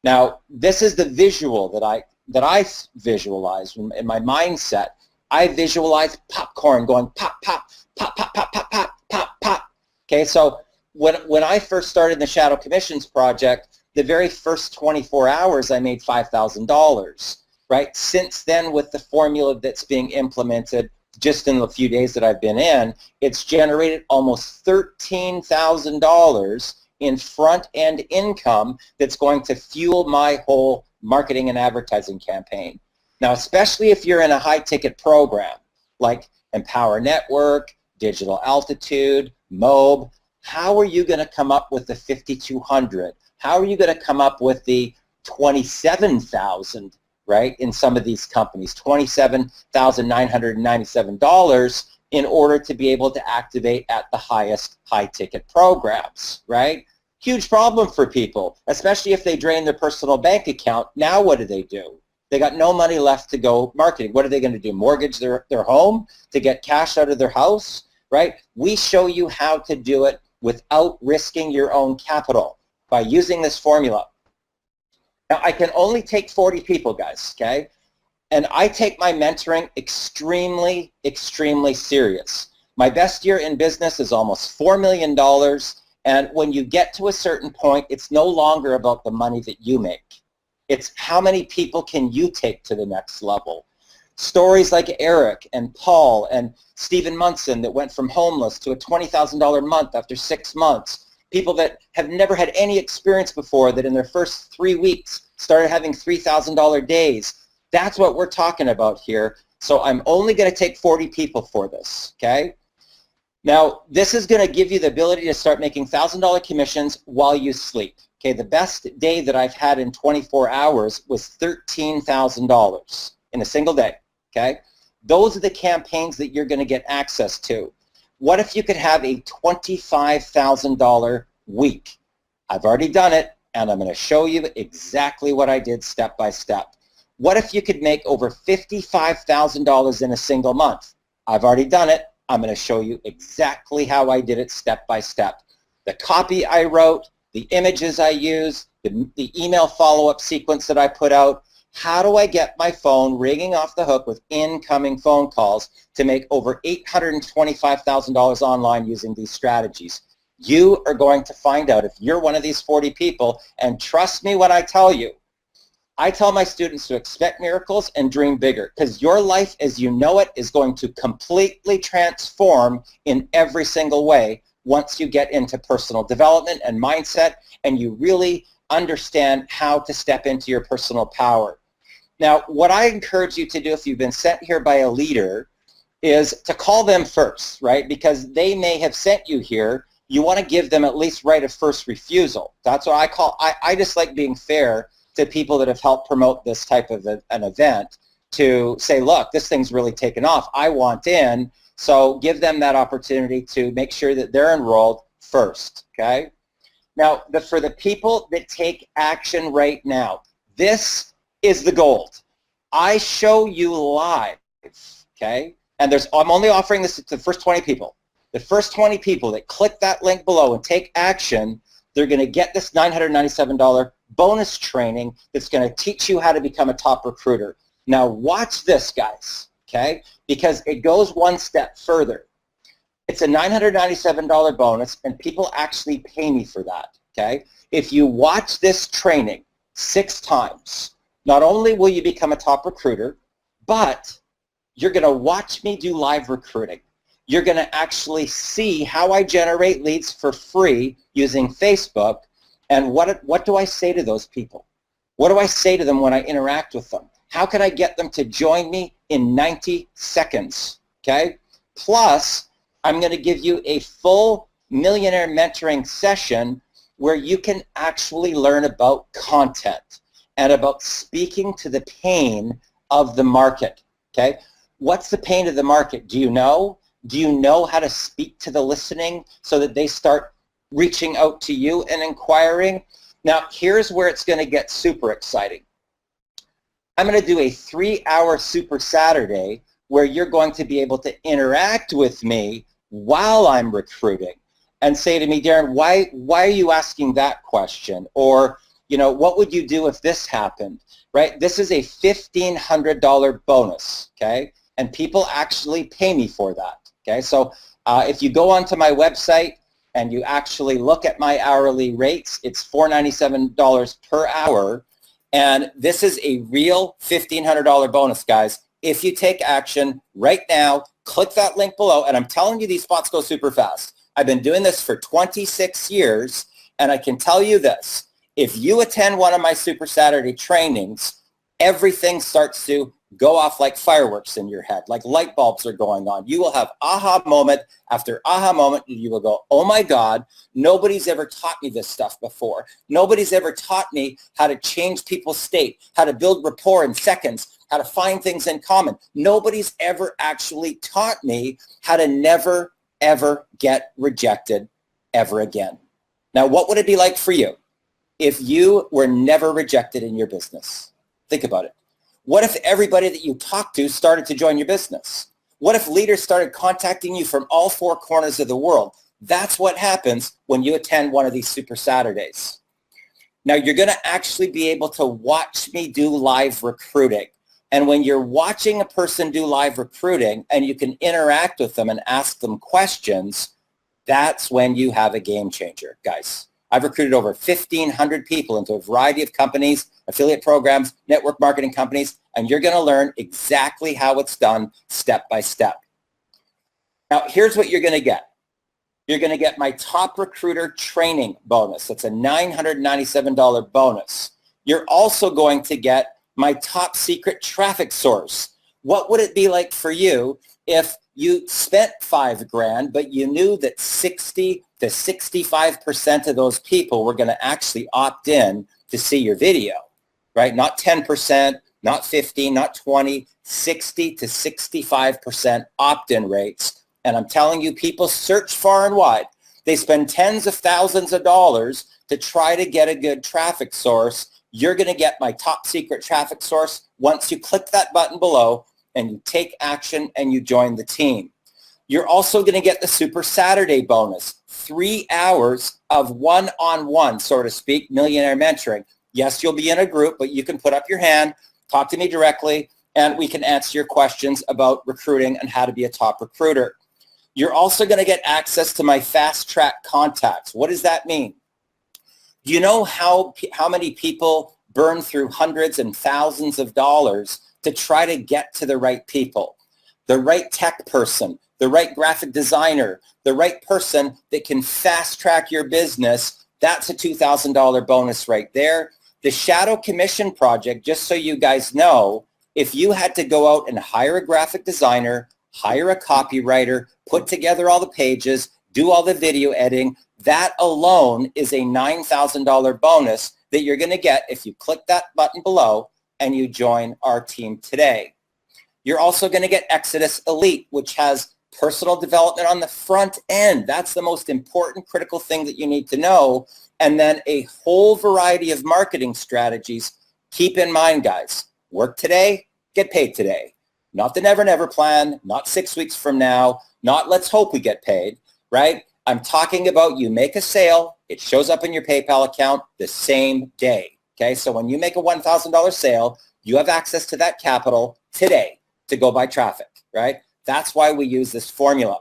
Now, this is the visual that I visualize in my mindset. I visualize popcorn going pop, pop, pop, pop, pop, pop, pop, pop, pop. Okay, so when I first started the Shadow Commissions Project, the very first 24 hours I made $5,000, right? Since then, with the formula that's being implemented, just in the few days that I've been in, it's generated almost $13,000 in front-end income that's going to fuel my whole marketing and advertising campaign. Now, especially if you're in a high-ticket program like Empower Network, Digital Altitude, MOB, how are you going to come up with the 5,200? How are you going to come up with the 27,000, right, in some of these companies, $27,997 in order to be able to activate at the highest high-ticket programs, right? Huge problem for people, especially if they drain their personal bank account. Now what do? They got no money left to go marketing. What are they going to do? Mortgage their home to get cash out of their house, right? We show you how to do it without risking your own capital by using this formula. Now, I can only take 40 people, guys, okay? And I take my mentoring extremely, extremely serious. My best year in business is almost $4 million, and when you get to a certain point, it's no longer about the money that you make. It's how many people can you take to the next level. Stories like Eric and Paul and Stephen Munson that went from homeless to a $20,000 a month after 6 months. People that have never had any experience before that in their first 3 weeks started having $3,000 days. That's what we're talking about here. So I'm only going to take 40 people for this, okay? Now, this is going to give you the ability to start making $1,000 commissions while you sleep. Okay, the best day that I've had in 24 hours was $13,000 in a single day, okay? Those are the campaigns that you're going to get access to. What if you could have a $25,000 week? I've already done it, and I'm going to show you exactly what I did step by step. What if you could make over $55,000 in a single month? I've already done it. I'm going to show you exactly how I did it step by step. The copy I wrote, the images I used, the email follow-up sequence that I put out. How do I get my phone ringing off the hook with incoming phone calls to make over $825,000 online using these strategies? You are going to find out if you're one of these 40 people, and trust me when I tell you. I tell my students to expect miracles and dream bigger, because your life as you know it is going to completely transform in every single way once you get into personal development and mindset and you really understand how to step into your personal power. Now, what I encourage you to do if you've been sent here by a leader is to call them first, right? Because they may have sent you here. You want to give them at least right of first refusal. That's what I call, I just like being fair to people that have helped promote this type of an event to say, look, this thing's really taken off. I want in. So give them that opportunity to make sure that they're enrolled first, okay? Now, for the people that take action right now, this is the gold. I show you live, okay? And I'm only offering this to the first 20 people. The first 20 people that click that link below and take action, they're going to get this $997 bonus training that's going to teach you how to become a top recruiter. Now, watch this, guys, okay? Because it goes one step further. It's a $997 bonus, and people actually pay me for that, okay? If you watch this training 6 times, not only will you become a top recruiter, but you're going to watch me do live recruiting. You're going to actually see how I generate leads for free using Facebook, and what do I say to those people? What do I say to them when I interact with them? How can I get them to join me in 90 seconds, okay? Plus, I'm going to give you a full Millionaire mentoring session where you can actually learn about content and about speaking to the pain of the market, okay? What's the pain of the market? Do you know? Do you know how to speak to the listening so that they start reaching out to you and inquiring? Now, here's where it's going to get super exciting. I'm going to do a 3-hour Super Saturday where you're going to be able to interact with me while I'm recruiting and say to me, Darren, why are you asking that question? Or, you know, what would you do if this happened, right? This is a $1,500 bonus, okay? And people actually pay me for that, okay? So if you go onto my website and you actually look at my hourly rates, it's $497 per hour. And this is a real $1,500 bonus, guys. If you take action right now, click that link below, and I'm telling you these spots go super fast. I've been doing this for 26 years, and I can tell you this. If you attend one of my Super Saturday trainings, everything starts to go off like fireworks in your head, like light bulbs are going on. You will have aha moment after aha moment. You will go, oh my God, nobody's ever taught me this stuff before. Nobody's ever taught me how to change people's state, how to build rapport in seconds, how to find things in common. Nobody's ever actually taught me how to never, ever get rejected ever again. Now, what would it be like for you if you were never rejected in your business? Think about it. What if everybody that you talked to started to join your business? What if leaders started contacting you from all four corners of the world? That's what happens when you attend one of these Super Saturdays. Now, you're going to actually be able to watch me do live recruiting. And when you're watching a person do live recruiting and you can interact with them and ask them questions, that's when you have a game changer, guys. I've recruited over 1,500 people into a variety of companies, affiliate programs, network marketing companies, and you're going to learn exactly how it's done step by step. Now, here's what you're going to get. You're going to get my top recruiter training bonus. That's a $997 bonus. You're also going to get my top secret traffic source. What would it be like for you if you spent $5,000, but you knew that 60 to 65% of those people were going to actually opt in to see your video, right? Not 10%, not 15, not 20, 60 to 65% opt-in rates. And I'm telling you, people search far and wide. They spend tens of thousands of dollars to try to get a good traffic source. You're going to get my top secret traffic source once you click that button below and you take action and you join the team. You're also going to get the Super Saturday bonus, 3 hours of one-on-one, so to speak, millionaire mentoring. Yes, you'll be in a group, but you can put up your hand, talk to me directly, and we can answer your questions about recruiting and how to be a top recruiter. You're also going to get access to my fast track contacts. What does that mean? Do you know how many people burn through hundreds and thousands of dollars to try to get to the right people, the right tech person, the right graphic designer, the right person that can fast track your business? That's a $2,000 bonus right there. The Shadow Commission Project, just so you guys know, if you had to go out and hire a graphic designer, hire a copywriter, put together all the pages, do all the video editing, that alone is a $9,000 bonus that you're going to get if you click that button below and you join our team today. You're also going to get Exodus Elite, which has personal development on the front end. That's the most important critical thing that you need to know. And then a whole variety of marketing strategies. Keep in mind, guys, work today, get paid today. Not the never, never plan, not 6 weeks from now, not let's hope we get paid, right? I'm talking about you make a sale, it shows up in your PayPal account the same day, okay? So when you make a $1,000 sale, you have access to that capital today to go buy traffic, right? That's why we use this formula.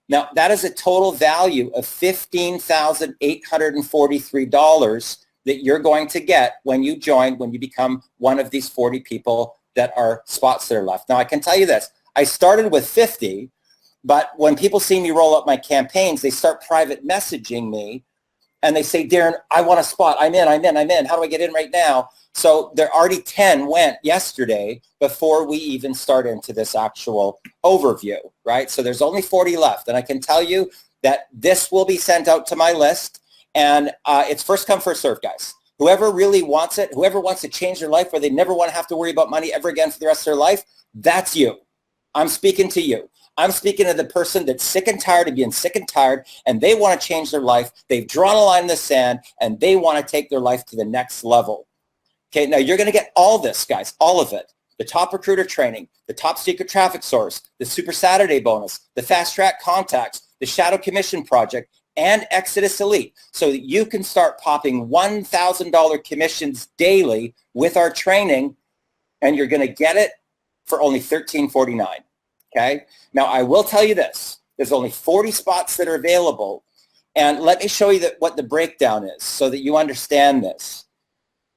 Now, that is a total value of $15,843 that you're going to get when you join, when you become one of these 40 people that are spots that are left. Now, I can tell you this. I started with 50, but when people see me roll up my campaigns, they start private messaging me, and they say, Darren, I want a spot. I'm in. How do I get in right now? So there already 10 went yesterday before we even start into this actual overview, right? So there's only 40 left, and I can tell you that this will be sent out to my list, and it's first come, first serve, guys. Whoever really wants it, whoever wants to change their life where they never want to have to worry about money ever again for the rest of their life, that's you. I'm speaking to you. I'm speaking to the person that's sick and tired of being sick and tired, and they want to change their life. They've drawn a line in the sand, and they want to take their life to the next level. Okay, now you're going to get all this, guys, all of it. The top recruiter training, the top secret traffic source, the Super Saturday bonus, the fast track contacts, the Shadow Commission Project, and Exodus Elite, so that you can start popping $1,000 commissions daily with our training, and you're going to get it for only $13.49. Okay? Now, I will tell you this. There's only 40 spots that are available, and let me show you what the breakdown is so that you understand this.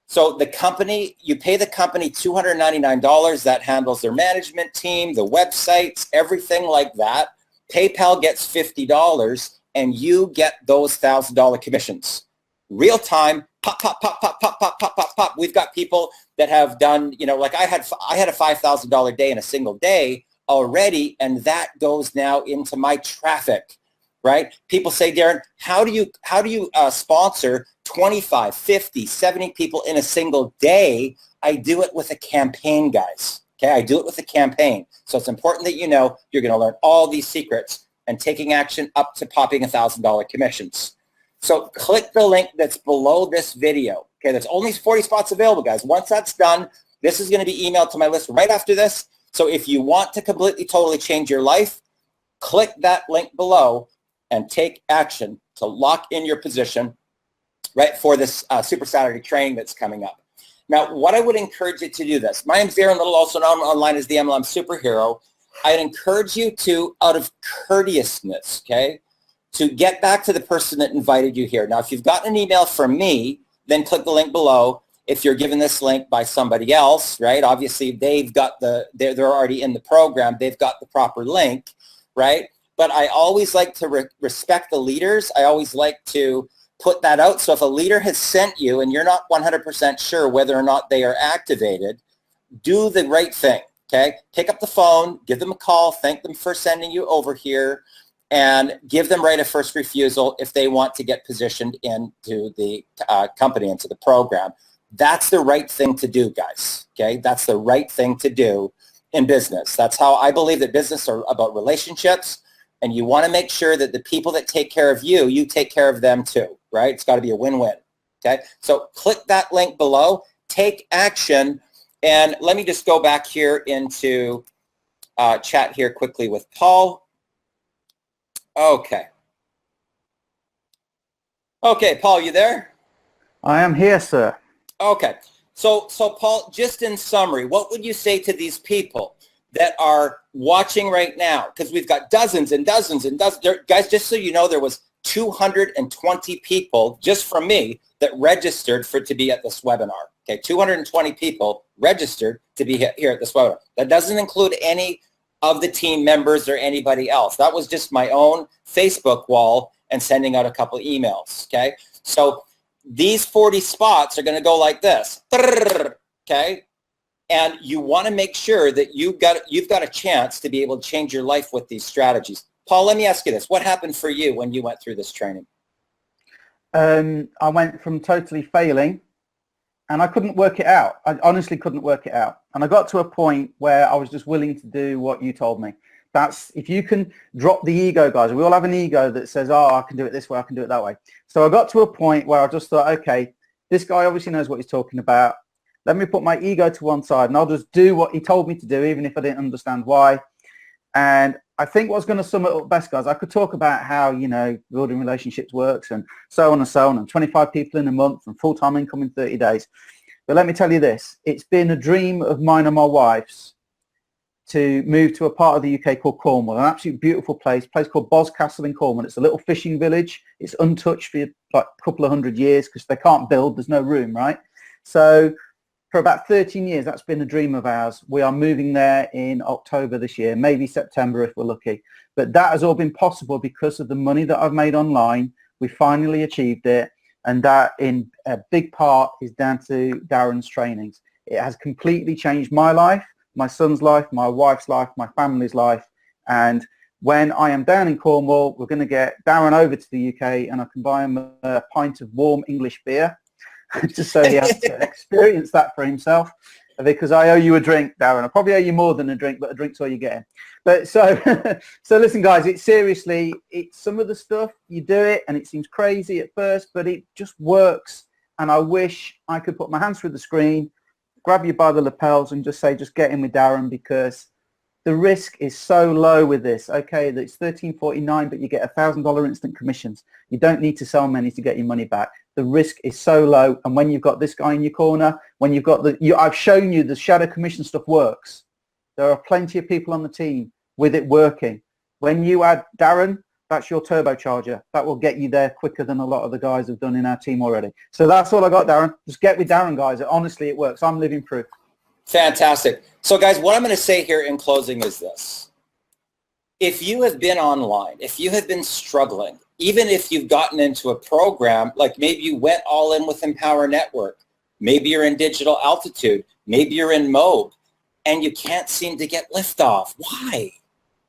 So the company, you pay the company $299. That handles their management team, the websites, everything like that. PayPal gets $50 and you get those $1,000 commissions. Real time, pop, pop, pop, pop, pop, pop, pop, pop, pop. We've got people that have done, you know, like I had a $5,000 day in a single day already, and that goes now into my traffic, right? People say, Darren, how do you sponsor 25, 50, 70 people in a single day? I do it with a campaign, guys. Okay, I do it with a campaign. So it's important that you know you're going to learn all these secrets and taking action up to popping $1,000 commissions. So click the link that's below this video. Okay, there's only 40 spots available, guys. Once that's done, this is going to be emailed to my list right after this. So if you want to completely, totally change your life, click that link below and take action to lock in your position, right, for this Super Saturday training that's coming up. Now, what I would encourage you to do this. My name's Darren Little, also known online as the MLM Superhero. I'd encourage you to, out of courteousness, okay, to get back to the person that invited you here. Now, if you've gotten an email from me, then click the link below. If you're given this link by somebody else, right, obviously they've got they're already in the program. They've got the proper link, right? But I always like to respect the leaders. I always like to put that out. So if a leader has sent you and you're not 100% sure whether or not they are activated, do the right thing, okay? Pick up the phone, give them a call, thank them for sending you over here, and give them right of first refusal if they want to get positioned into the company, into the program. That's the right thing to do, guys, okay? That's the right thing to do in business. That's how I believe that business are about relationships, and you want to make sure that the people that take care of you, you take care of them too, right? It's got to be a win-win, okay? So click that link below, take action, and let me just go back here into chat here quickly with Paul. Okay. Okay, Paul, you there? I am here, sir. Okay. So Paul, just in summary, what would you say to these people that are watching right now? Because we've got dozens and dozens and dozens. Guys, just so you know, there was 220 people just from me that registered to be at this webinar. Okay, 220 people registered to be here at this webinar. That doesn't include any of the team members or anybody else. That was just my own Facebook wall and sending out a couple emails, okay? So these 40 spots are going to go like this, okay? And you want to make sure that you've got a chance to be able to change your life with these strategies. Paul, let me ask you this. What happened for you when you went through this training? I went from totally failing, and I couldn't work it out. I honestly couldn't work it out. And I got to a point where I was just willing to do what you told me. That's, if you can drop the ego, guys. We all have an ego that says, oh, I can do it this way, I can do it that way. So I got to a point where I just thought, okay, this guy obviously knows what he's talking about. Let me put my ego to one side and I'll just do what he told me to do, even if I didn't understand why. And I think what's going to sum it up best, guys, I could talk about how, you know, building relationships works and so on, and 25 people in a month and full-time income in 30 days. But let me tell you this, it's been a dream of mine and my wife's to move to a part of the UK called Cornwall, an absolutely beautiful place called Boscastle in Cornwall. It's a little fishing village. It's untouched for like a couple of 100 years because they can't build, there's no room, right? So for about 13 years, that's been a dream of ours. We are moving there in October this year, maybe September if we're lucky. But that has all been possible because of the money that I've made online. We finally achieved it. And that in a big part is down to Darren's trainings. It has completely changed my life, my son's life, my wife's life, my family's life. And when I am down in Cornwall, we're going to get Darren over to the UK and I can buy him a pint of warm English beer just so he has to experience that for himself, because I owe you a drink, Darren. I probably owe you more than a drink, but a drink's all you're getting. But so listen, guys, it's seriously, it's some of the stuff, you do it and it seems crazy at first, but it just works. And I wish I could put my hands through the screen, grab you by the lapels and just say, just get in with Darren, because the risk is so low with this. Okay, it's $13.49, but you get $1,000 instant commissions. You don't need to sell many to get your money back. The risk is so low. And when you've got this guy in your corner, when you've got I've shown you the shadow commission stuff works. There are plenty of people on the team with it working. When you add Darren, That's your turbocharger. That will get you there quicker than a lot of the guys have done in our team already. So that's all I got, Darren. Just get with Darren, guys. Honestly, it works. I'm living proof. Fantastic. So guys, what I'm going to say here in closing is this. If you have been online, if you have been struggling, even if you've gotten into a program, like maybe you went all in with Empower Network, maybe you're in Digital Altitude, maybe you're in Mobe, and you can't seem to get liftoff. Why?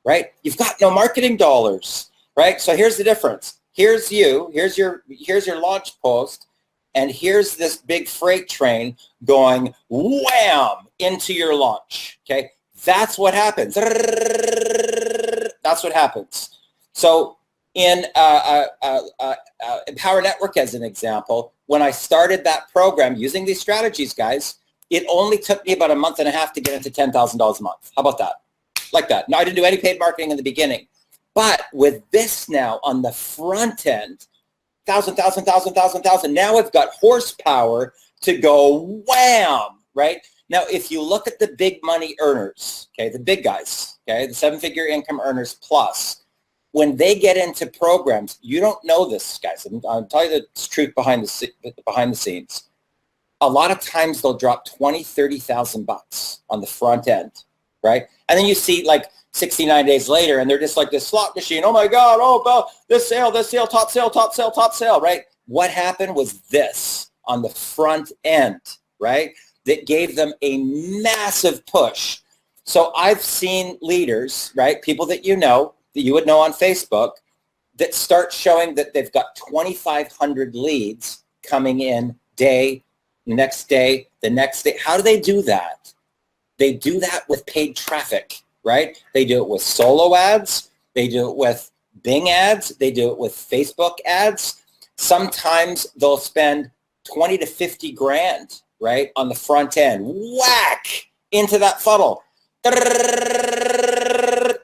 Right? You've got no marketing dollars, right? So here's the difference. Here's you, here's your launch post, and here's this big freight train going wham into your launch, okay? That's what happens. That's what happens. So in Empower Network as an example, when I started that program using these strategies, guys, it only took me about a month and a half to get into $10,000 a month. How about that? Like that. No, I didn't do any paid marketing in the beginning. But with this now on the front end, 1,000, now I've got horsepower to go wham, right? Now, if you look at the big money earners, okay, the big guys, okay, the seven-figure income earners plus, when they get into programs, you don't know this, guys. I'll tell you the truth behind the scenes. A lot of times they'll drop 20, 30,000 bucks on the front end, right? And then you see like 69 days later, and they're just like this slot machine. Oh my God! Oh, this sale, top sale, right? What happened was this on the front end, right? That gave them a massive push. So I've seen leaders, right? People that you would know on Facebook, that start showing that they've got 2,500 leads coming in the next day. How do they do that? They do that with paid traffic, right? They do it with solo ads. They do it with Bing ads. They do it with Facebook ads. Sometimes they'll spend 20 to 50 grand, right, on the front end. Whack into that funnel.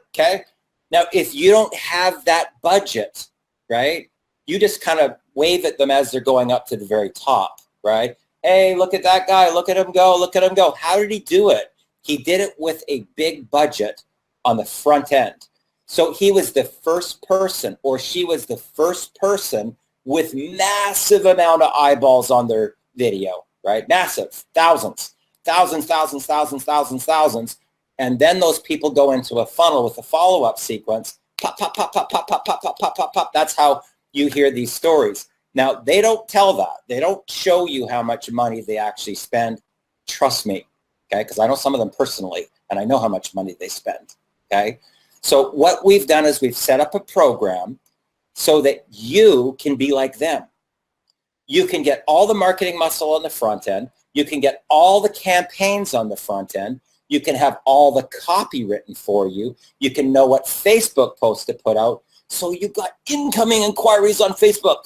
Okay? Now, if you don't have that budget, right, you just kind of wave at them as they're going up to the very top, right? Hey, look at that guy. Look at him go. Look at him go. How did he do it? He did it with a big budget on the front end. So he was the first person, or she was the first person with massive amount of eyeballs on their video, right? Massive, thousands. And then those people go into a funnel with a follow-up sequence. Pop, pop, pop, pop, pop, pop, pop, pop, pop, pop, pop. That's how you hear these stories. Now, they don't tell that. They don't show you how much money they actually spend. Trust me, okay? Because I know some of them personally, and I know how much money they spend, okay? So what we've done is we've set up a program so that you can be like them. You can get all the marketing muscle on the front end. You can get all the campaigns on the front end. You can have all the copy written for you. You can know what Facebook posts to put out. So you've got incoming inquiries on Facebook,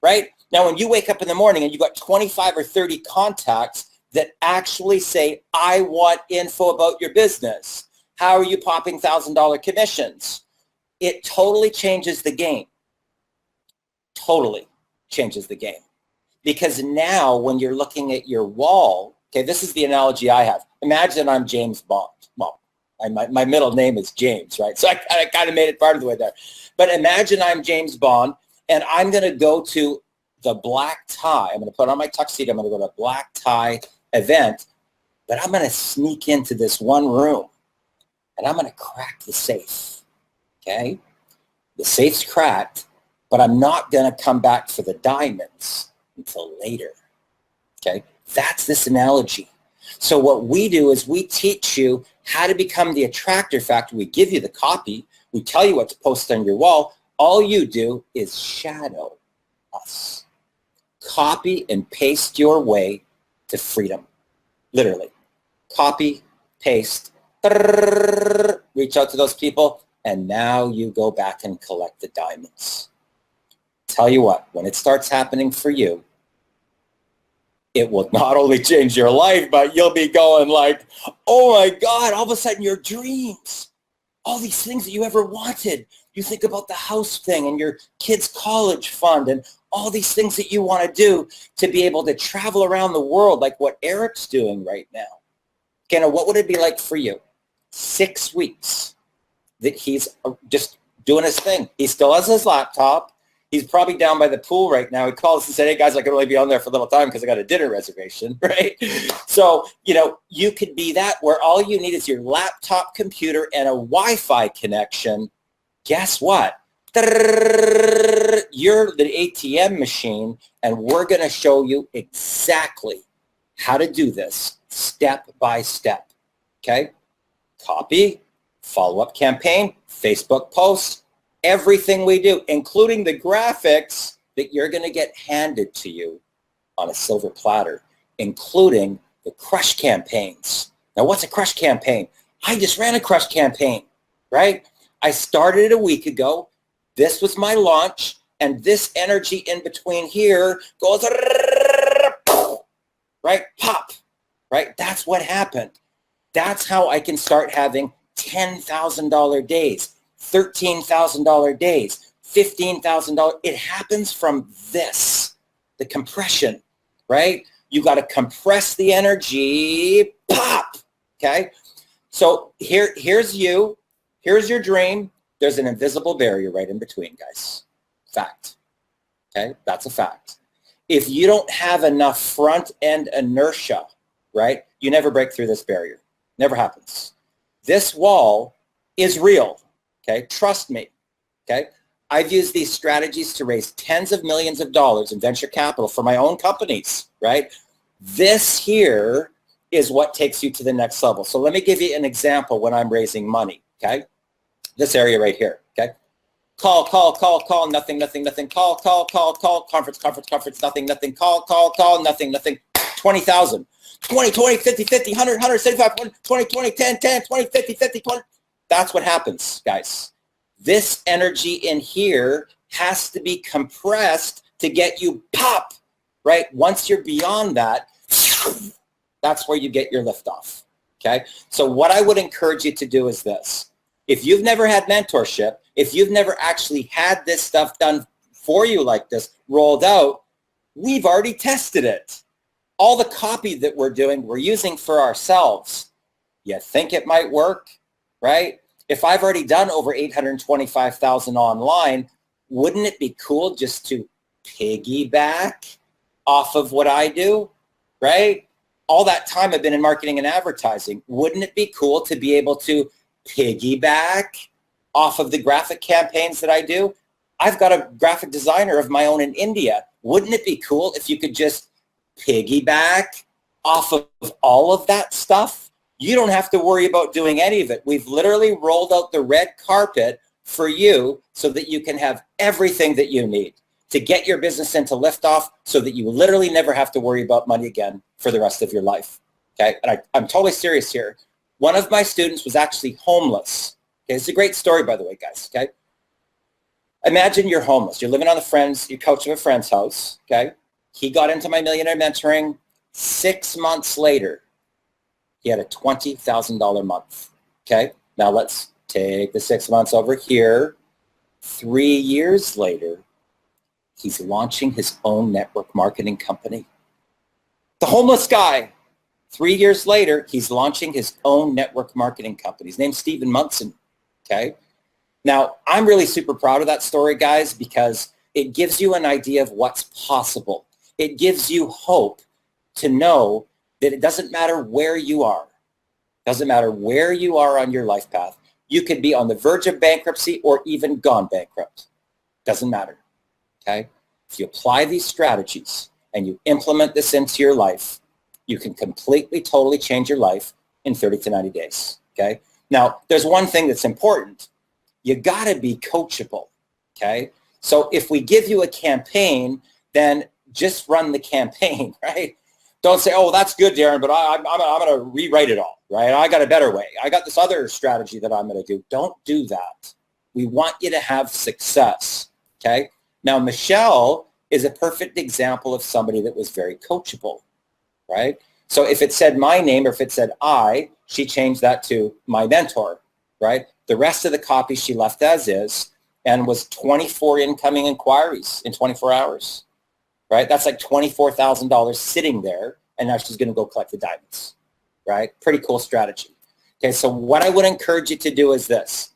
right? Now, when you wake up in the morning and you've got 25 or 30 contacts that actually say, I want info about your business. How are you popping $1,000 commissions? It totally changes the game. Totally changes the game. Because now when you're looking at your wall, okay, this is the analogy I have. Imagine I'm James Bond. Well, my middle name is James, right? So I kind of made it part of the way there. But imagine I'm James Bond, and I'm going to go to the black tie. I'm going to put on my tuxedo. I'm going to go to a black tie event, but I'm going to sneak into this one room, and I'm going to crack the safe, okay? The safe's cracked, but I'm not going to come back for the diamonds until later, okay? That's this analogy. So what we do is we teach you how to become the attractor factor. We give you the copy. We tell you what to post on your wall. All you do is shadow us. Copy and paste your way to freedom. Literally. Copy, paste, reach out to those people, and now you go back and collect the diamonds. Tell you what, when it starts happening for you, it will not only change your life, but you'll be going like, oh my God, all of a sudden your dreams, all these things that you ever wanted. You think about the house thing and your kid's college fund and all these things that you want to do to be able to travel around the world like what Eric's doing right now. Okay, now what would it be like for you? 6 weeks that he's just doing his thing. He still has his laptop. He's probably down by the pool right now. He calls and said, hey, guys, I can only be on there for a little time because I got a dinner reservation, right? So, you could be that where all you need is your laptop computer and a Wi-Fi connection. Guess what? You're the ATM machine, and we're going to show you exactly how to do this step by step, okay? Copy, follow-up campaign, Facebook posts, everything we do, including the graphics that you're going to get handed to you on a silver platter, including the crush campaigns. Now, what's a crush campaign? I just ran a crush campaign, right? I started it a week ago. This was my launch, and this energy in between here goes, right? Pop, right? That's what happened. That's how I can start having $10,000 days, $13,000 days, $15,000. It happens from this, the compression, right? You got to compress the energy, pop, okay? So here's you, here's your dream. There's an invisible barrier right in between, guys. Fact, okay? That's a fact. If you don't have enough front-end inertia, right, you never break through this barrier. Never happens. This wall is real. Okay, trust me, okay? I've used these strategies to raise tens of millions of dollars in venture capital for my own companies, right? This here is what takes you to the next level. So let me give you an example when I'm raising money, okay? This area right here, okay? Call, nothing, call, conference, nothing, call, nothing, 20,000. 20, 50, 100, 175, 20, 10, 20, 50, 20. That's what happens, guys. This energy in here has to be compressed to get you pop, right? Once you're beyond that, that's where you get your liftoff, okay? So what I would encourage you to do is this. If you've never had mentorship, if you've never actually had this stuff done for you like this, rolled out, we've already tested it. All the copy that we're doing, we're using for ourselves. You think it might work, right? If I've already done over 825,000 online, wouldn't it be cool just to piggyback off of what I do, right? All that time I've been in marketing and advertising, wouldn't it be cool to be able to piggyback off of the graphic campaigns that I do? I've got a graphic designer of my own in India. Wouldn't it be cool if you could just piggyback off of all of that stuff? You don't have to worry about doing any of it. We've literally rolled out the red carpet for you so that you can have everything that you need to get your business into liftoff so that you literally never have to worry about money again for the rest of your life. Okay, and I'm totally serious here. One of my students was actually homeless. Okay, it's a great story, by the way, guys. Okay, imagine you're homeless. You're living on your couch of a friend's house. Okay, he got into my Millionaire mentoring. 6 months later, he had a $20,000 month. Okay, now let's take the 6 months over here. 3 years later, he's launching his own network marketing company. The homeless guy, 3 years later, he's launching his own network marketing company. His name's Stephen Munson, okay? Now, I'm really super proud of that story, guys, because it gives you an idea of what's possible. It gives you hope to know that it doesn't matter where you are. It doesn't matter where you are on your life path. You could be on the verge of bankruptcy or even gone bankrupt. Doesn't matter, okay? If you apply these strategies and you implement this into your life, you can completely, totally change your life in 30 to 90 days, okay? Now, there's one thing that's important. You gotta be coachable, okay? So if we give you a campaign, then just run the campaign, right? Don't say, oh, that's good, Darren, but I'm going to rewrite it all, right? I got a better way. I got this other strategy that I'm going to do. Don't do that. We want you to have success, okay? Now, Michelle is a perfect example of somebody that was very coachable, right? So if it said my name or if it said I, she changed that to my mentor, right? The rest of the copy she left as is and was 24 incoming inquiries in 24 hours. Right? That's like $24,000 sitting there, and now she's going to go collect the diamonds, right? Pretty cool strategy. Okay, so what I would encourage you to do is this.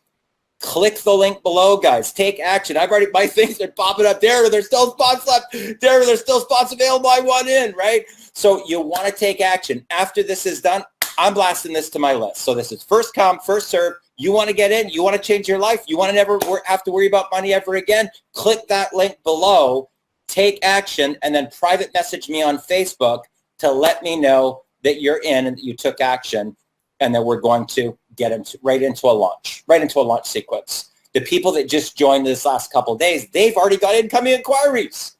Click the link below, guys. Take action. I've already, my things are popping up there. There's still spots left. There, there's still spots available. I want in, right? So you want to take action. After this is done, I'm blasting this to my list. So this is first come, first serve. You want to get in. You want to change your life. You want to never have to worry about money ever again. Click that link below. Take action, and then private message me on Facebook to let me know that you're in and that you took action, and that we're going to get right into a launch sequence. The people that just joined this last couple of days, they've already got incoming inquiries.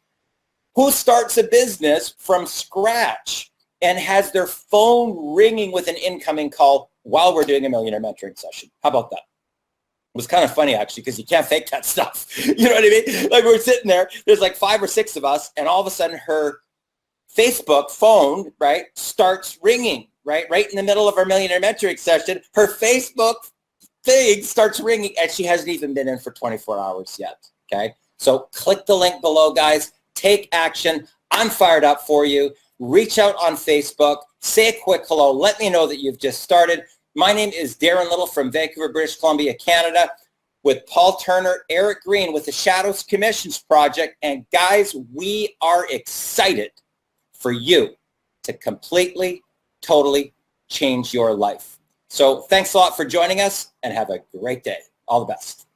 Who starts a business from scratch and has their phone ringing with an incoming call while we're doing a Millionaire mentoring session? How about that? It was kind of funny, actually, because you can't fake that stuff. You know what I mean? Like, we're sitting there, there's like 5 or 6 of us, and all of a sudden her Facebook phone, right, starts ringing, right in the middle of our Millionaire mentoring session. Her Facebook thing starts ringing, and she hasn't even been in for 24 hours yet, okay? So click the link below, guys. Take action. I'm fired up for you. Reach out on Facebook. Say a quick hello. Let me know that you've just started. My name is Darren Little from Vancouver, British Columbia, Canada, with Paul Turner, Eric Green with the Shadows Commissions Project. And guys, we are excited for you to completely, totally change your life. So thanks a lot for joining us, and have a great day. All the best.